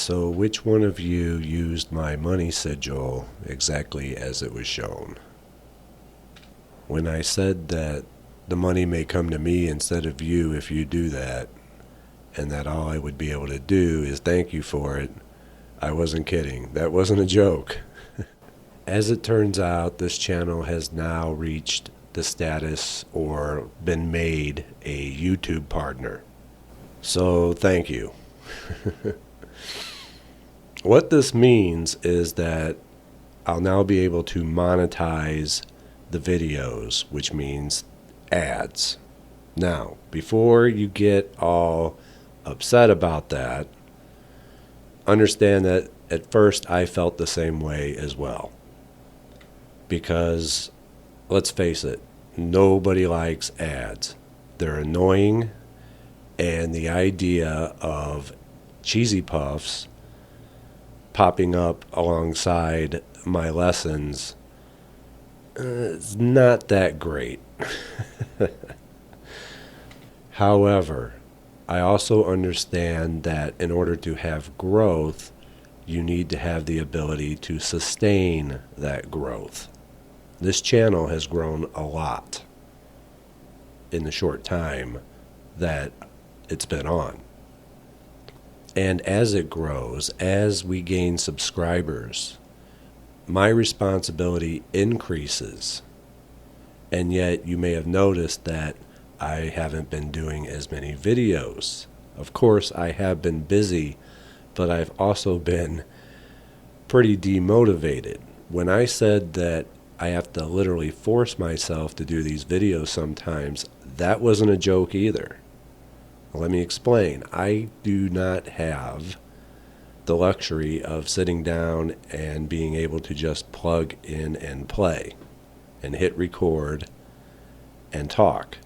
So which one of you used my money sigil exactly as it was shown? When I said that the money may come to me instead of you if you do that, and that all I would be able to do is thank you for it, I wasn't kidding. That wasn't a joke. As it turns out, this channel has now reached the status or been made a YouTube partner. So thank you. What this means is that I'll now be able to monetize the videos, which means ads. Now, before you get all upset about that, understand that at first I felt the same way as well. Because, let's face it, nobody likes ads. They're annoying, and the idea of cheesy puffs popping up alongside my lessons is not that great. However, I also understand that in order to have growth, you need to have the ability to sustain that growth. This channel has grown a lot in the short time that it's been on. And as it grows, as we gain subscribers, my responsibility increases. And yet you may have noticed that I haven't been doing as many videos. Of course, I have been busy, but I've also been pretty demotivated. When I said that I have to literally force myself to do these videos sometimes, that wasn't a joke either. Let me explain. I do not have the luxury of sitting down and being able to just plug in and play and hit record and talk,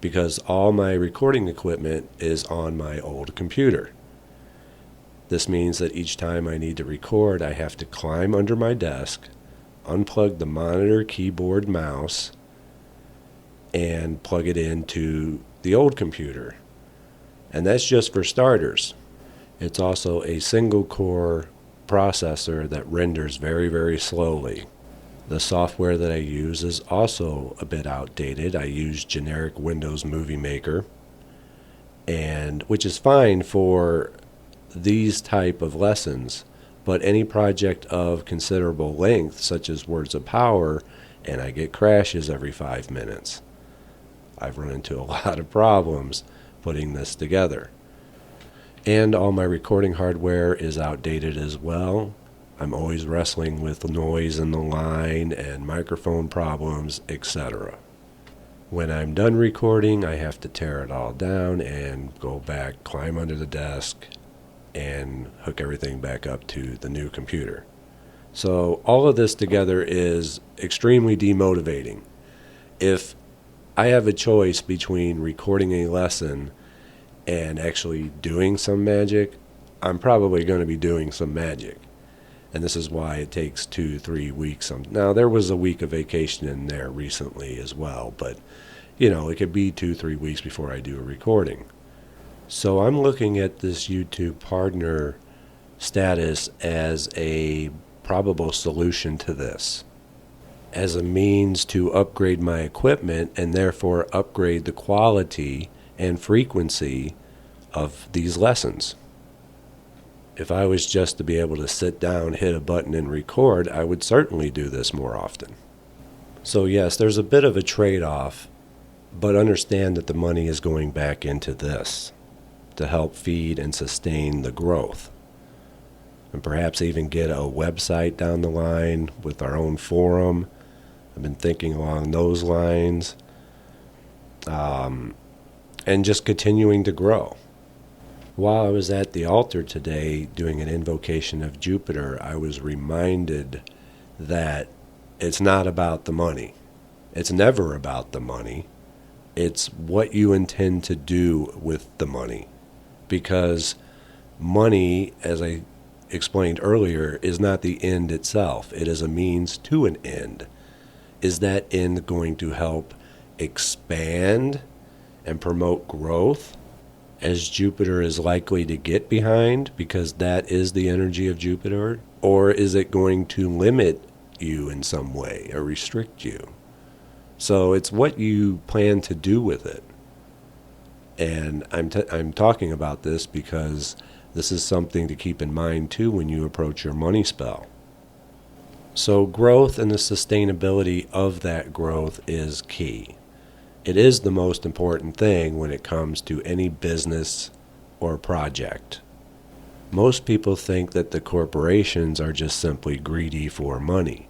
because all my recording equipment is on my old computer. This means that each time I need to record, I have to climb under my desk, unplug the monitor, keyboard, mouse, and plug it into the old computer. And that's just for starters. It's also a single core processor that renders very, very slowly. The software that I use is also a bit outdated. I use generic Windows Movie Maker, and which is fine for these type of lessons, but any project of considerable length, such as Words of Power, and I get crashes every 5 minutes. I've run into a lot of problems putting this together. And all my recording hardware is outdated as well. I'm always wrestling with noise in the line and microphone problems, etc. When I'm done recording, I have to tear it all down and go back, climb under the desk, and hook everything back up to the new computer. So all of this together is extremely demotivating. If I have a choice between recording a lesson and actually doing some magic, I'm probably going to be doing some magic. And this is why it takes 2-3 weeks. Now, there was a week of vacation in there recently as well, but, it could be 2-3 weeks before I do a recording. So I'm looking at this YouTube partner status as a probable solution to this, as a means to upgrade my equipment and therefore upgrade the quality and frequency of these lessons. If I was just to be able to sit down, hit a button, and record, I would certainly do this more often. So yes, there's a bit of a trade-off, but understand that the money is going back into this to help feed and sustain the growth. And perhaps even get a website down the line with our own forum. I've been thinking along those lines. And just continuing to grow. While I was at the altar today doing an invocation of Jupiter, I was reminded that it's not about the money. It's never about the money. It's what you intend to do with the money. Because money, as I explained earlier, is not the end itself. It is a means to an end. Is that end going to help expand and promote growth? as Jupiter is likely to get behind because that is the energy of Jupiter? Or is it going to limit you in some way or restrict you? So it's what you plan to do with it. And I'm talking about this because this is something to keep in mind too when you approach your money spell. So growth and the sustainability of that growth is key. It is the most important thing when it comes to any business or project. Most people think that the corporations are just simply greedy for money.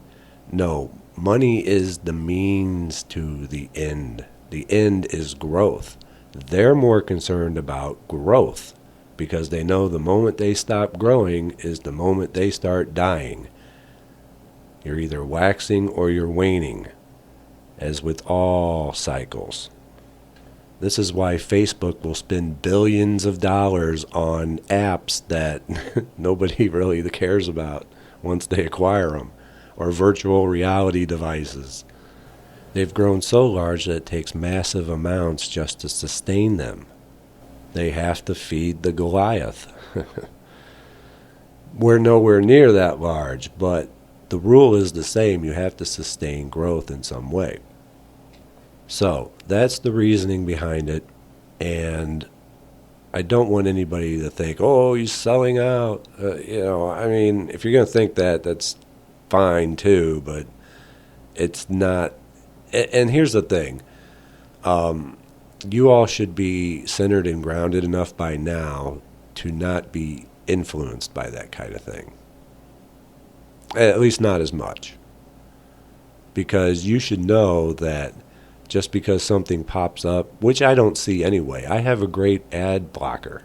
No, money is the means to the end. The end is growth. They're more concerned about growth because they know the moment they stop growing is the moment they start dying. You're either waxing or you're waning, as with all cycles. This is why Facebook will spend billions of dollars on apps that nobody really cares about once they acquire them, or virtual reality devices. They've grown so large that it takes massive amounts just to sustain them. They have to feed the Goliath. We're nowhere near that large, but the rule is the same. You have to sustain growth in some way. So that's the reasoning behind it, and I don't want anybody to think, oh, he's selling out. I mean, if you're going to think that, that's fine too, but it's not. And here's the thing. You all should be centered and grounded enough by now to not be influenced by that kind of thing. At least not as much. Because you should know that just because something pops up, which I don't see anyway. I have a great ad blocker.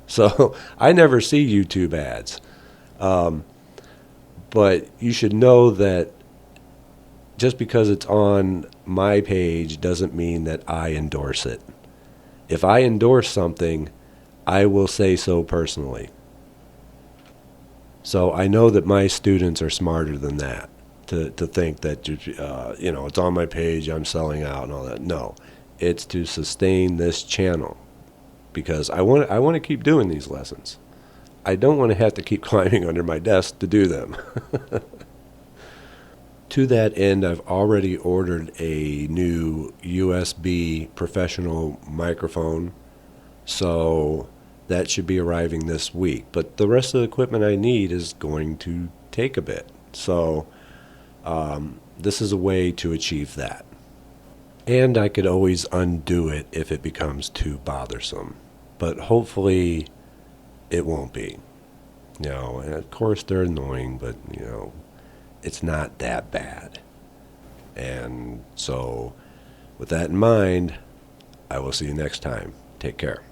So I never see YouTube ads. But you should know that just because it's on my page doesn't mean that I endorse it. If I endorse something, I will say so personally. So I know that my students are smarter than that to think that it's on my page, I'm selling out and all that. No, it's to sustain this channel because I want to keep doing these lessons. I don't want to have to keep climbing under my desk to do them. To that end, I've already ordered a new USB professional microphone, so that should be arriving this week. But the rest of the equipment I need is going to take a bit. So this is a way to achieve that. And I could always undo it if it becomes too bothersome. But hopefully it won't be. And of course they're annoying, but it's not that bad. And so with that in mind, I will see you next time. Take care.